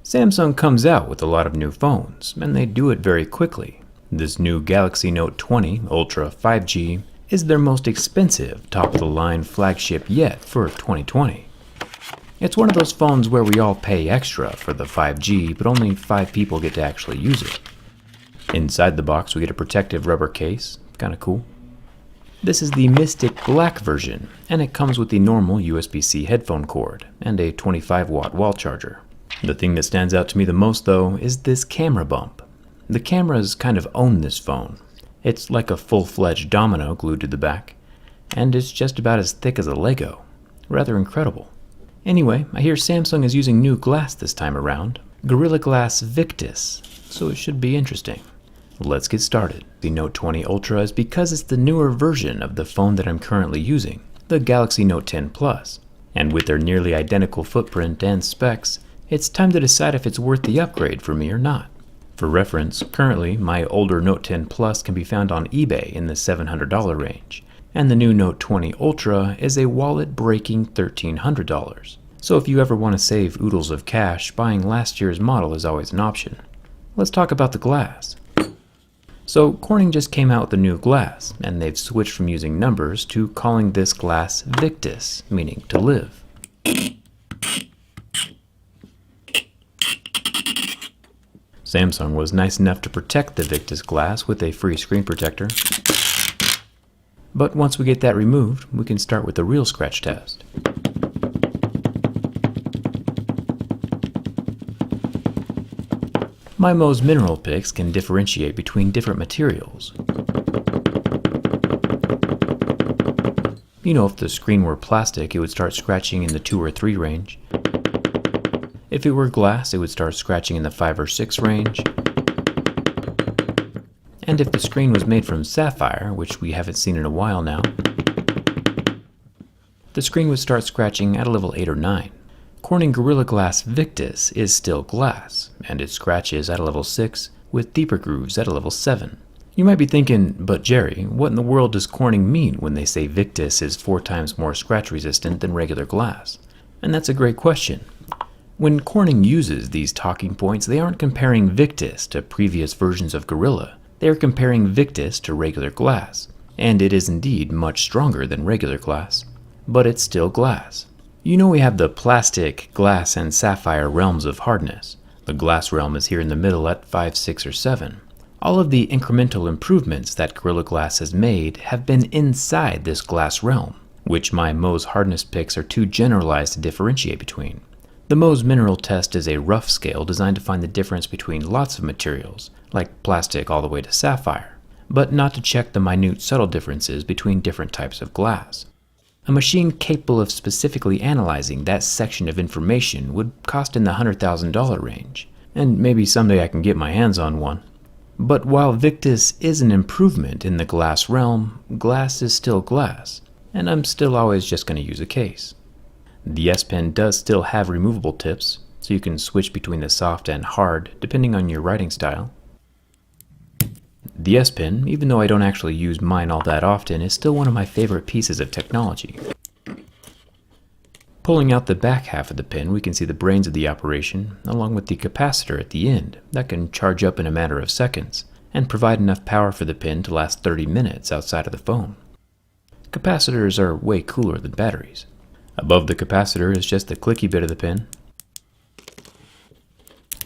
Samsung comes out with a lot of new phones, and they do it very quickly. This new Galaxy Note 20 Ultra 5G is their most expensive, top-of-the-line flagship yet for 2020. It's one of those phones where we all pay extra for the 5G, but only 5 people get to actually use it. Inside the box we get a protective rubber case, kinda cool. This is the Mystic Black version, and it comes with the normal USB-C headphone cord and a 25-watt wall charger. The thing that stands out to me the most though is this camera bump. The cameras kind of own this phone. It's like a full-fledged domino glued to the back, and it's just about as thick as a Lego. Rather incredible. Anyway, I hear Samsung is using new glass this time around, Gorilla Glass Victus, so it should be interesting. Let's get started. The Note 20 Ultra is because it's the newer version of the phone that I'm currently using, the Galaxy Note 10 Plus. And with their nearly identical footprint and specs, it's time to decide if it's worth the upgrade for me or not. For reference, currently my older Note 10 Plus can be found on eBay in the $700 range, and the new Note 20 Ultra is a wallet-breaking $1,300. So if you ever want to save oodles of cash, buying last year's model is always an option. Let's talk about the glass. So Corning just came out with a new glass, and they've switched from using numbers to calling this glass Victus, meaning to live. Samsung was nice enough to protect the Victus glass with a free screen protector. But once we get that removed, we can start with the real scratch test. My Mo's mineral picks can differentiate between different materials. You know, if the screen were plastic, it would start scratching in the 2 or 3 range. If it were glass, it would start scratching in the 5 or 6 range. And if the screen was made from sapphire, which we haven't seen in a while now, the screen would start scratching at a level 8 or 9. Corning Gorilla Glass Victus is still glass, and it scratches at a level 6, with deeper grooves at a level 7. You might be thinking, but Jerry, what in the world does Corning mean when they say Victus is 4 times more scratch resistant than regular glass? And that's a great question. When Corning uses these talking points, they aren't comparing Victus to previous versions of Gorilla. They are comparing Victus to regular glass, and it is indeed much stronger than regular glass. But it's still glass. You know we have the plastic, glass, and sapphire realms of hardness. The glass realm is here in the middle at 5, 6, or 7. All of the incremental improvements that Gorilla Glass has made have been inside this glass realm, which my Mohs hardness picks are too generalized to differentiate between. The Mohs mineral test is a rough scale designed to find the difference between lots of materials, like plastic all the way to sapphire, but not to check the minute subtle differences between different types of glass. A machine capable of specifically analyzing that section of information would cost in the $100,000 range, and maybe someday I can get my hands on one. But while Victus is an improvement in the glass realm, glass is still glass, and I'm still always just going to use a case. The S Pen does still have removable tips, so you can switch between the soft and hard depending on your writing style. The S Pen, even though I don't actually use mine all that often, is still one of my favorite pieces of technology. Pulling out the back half of the pen, we can see the brains of the operation, along with the capacitor at the end that can charge up in a matter of seconds and provide enough power for the pen to last 30 minutes outside of the phone. Capacitors are way cooler than batteries. Above the capacitor is just the clicky bit of the pen.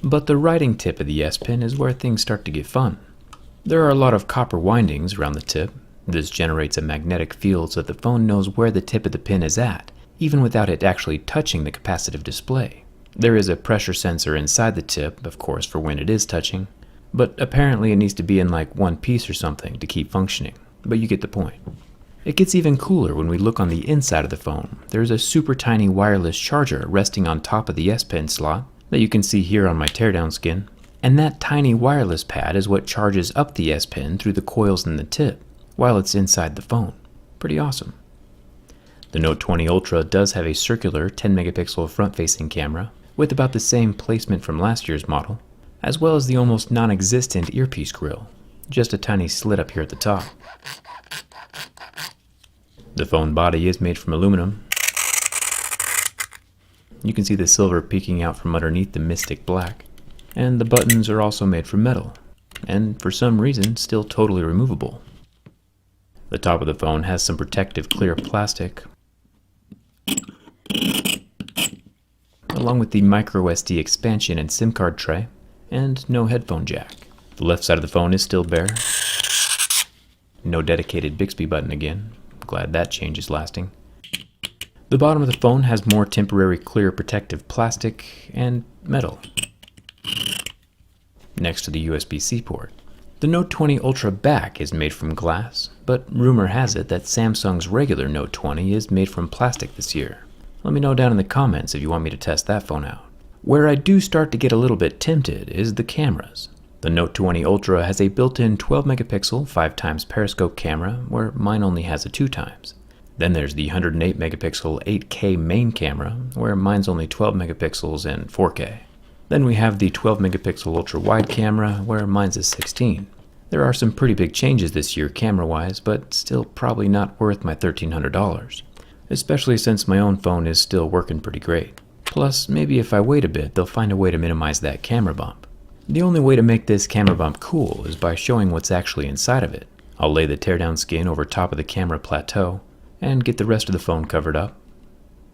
But the writing tip of the S Pen is where things start to get fun. There are a lot of copper windings around the tip. This generates a magnetic field so that the phone knows where the tip of the pen is at, even without it actually touching the capacitive display. There is a pressure sensor inside the tip, of course, for when it is touching, but apparently it needs to be in like one piece or something to keep functioning, but you get the point. It gets even cooler when we look on the inside of the phone. There's a super tiny wireless charger resting on top of the S Pen slot that you can see here on my Teardown skin. And that tiny wireless pad is what charges up the S Pen through the coils in the tip, while it's inside the phone. Pretty awesome. The Note 20 Ultra does have a circular 10 megapixel front-facing camera, with about the same placement from last year's model, as well as the almost non-existent earpiece grill, just a tiny slit up here at the top. The phone body is made from aluminum. You can see the silver peeking out from underneath the mystic black. And the buttons are also made from metal, and for some reason still totally removable. The top of the phone has some protective clear plastic, along with the micro SD expansion and SIM card tray, and no headphone jack. The left side of the phone is still bare. No dedicated Bixby button again. Glad that change is lasting. The bottom of the phone has more temporary clear protective plastic and metal next to the USB-C port. The Note 20 Ultra back is made from glass, but rumor has it that Samsung's regular Note 20 is made from plastic this year. Let me know down in the comments if you want me to test that phone out. Where I do start to get a little bit tempted is the cameras. The Note 20 Ultra has a built-in 12 megapixel 5x periscope camera, where mine only has a 2x. Then there's the 108 megapixel 8K main camera, where mine's only 12 megapixels and 4K. Then we have the 12 megapixel ultra wide camera, where mine's a 16. There are some pretty big changes this year camera-wise, but still probably not worth my $1,300. Especially since my own phone is still working pretty great. Plus, maybe if I wait a bit, they'll find a way to minimize that camera bump. The only way to make this camera bump cool is by showing what's actually inside of it. I'll lay the teardown skin over top of the camera plateau, and get the rest of the phone covered up.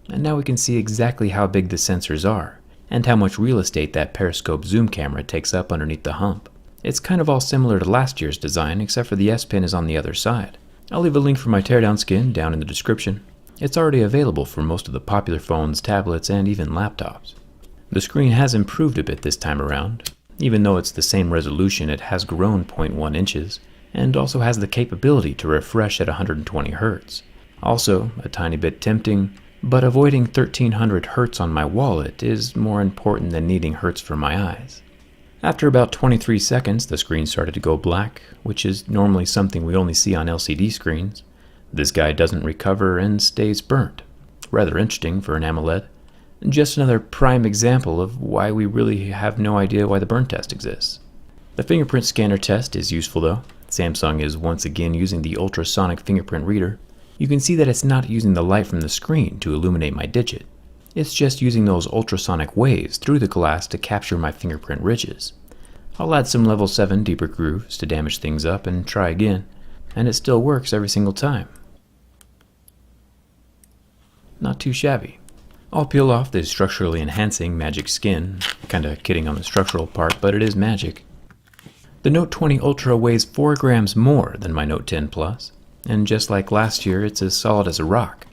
And now we can see exactly how big the sensors are, and how much real estate that periscope zoom camera takes up underneath the hump. It's kind of all similar to last year's design, except for the S Pen is on the other side. I'll leave a link for my teardown skin down in the description. It's already available for most of the popular phones, tablets, and even laptops. The screen has improved a bit this time around. Even though it's the same resolution, it has grown 0.1 inches, and also has the capability to refresh at 120 Hz. Also, a tiny bit tempting, but avoiding 1300 Hz on my wallet is more important than needing Hertz for my eyes. After about 23 seconds, the screen started to go black, which is normally something we only see on LCD screens. This guy doesn't recover and stays burnt. Rather interesting for an AMOLED. Just another prime example of why we really have no idea why the burn test exists. The fingerprint scanner test is useful though. Samsung is once again using the ultrasonic fingerprint reader. You can see that it's not using the light from the screen to illuminate my digit. It's just using those ultrasonic waves through the glass to capture my fingerprint ridges. I'll add some level 7 deeper grooves to damage things up and try again, and it still works every single time. Not too shabby. I'll peel off the structurally enhancing magic skin, kinda kidding on the structural part, but it is magic. The Note 20 Ultra weighs 4 grams more than my Note 10 Plus, and just like last year, it's as solid as a rock.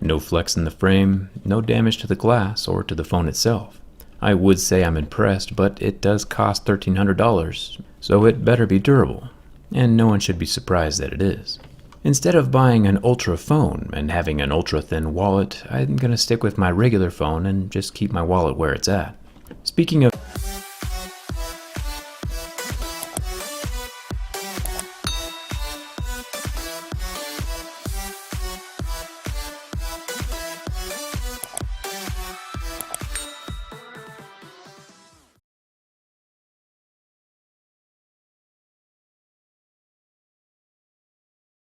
No flex in the frame, no damage to the glass or to the phone itself. I would say I'm impressed, but it does cost $1,300, so it better be durable, and no one should be surprised that it is. Instead of buying an ultra phone and having an ultra thin wallet, I'm gonna stick with my regular phone and just keep my wallet where it's at. Speaking of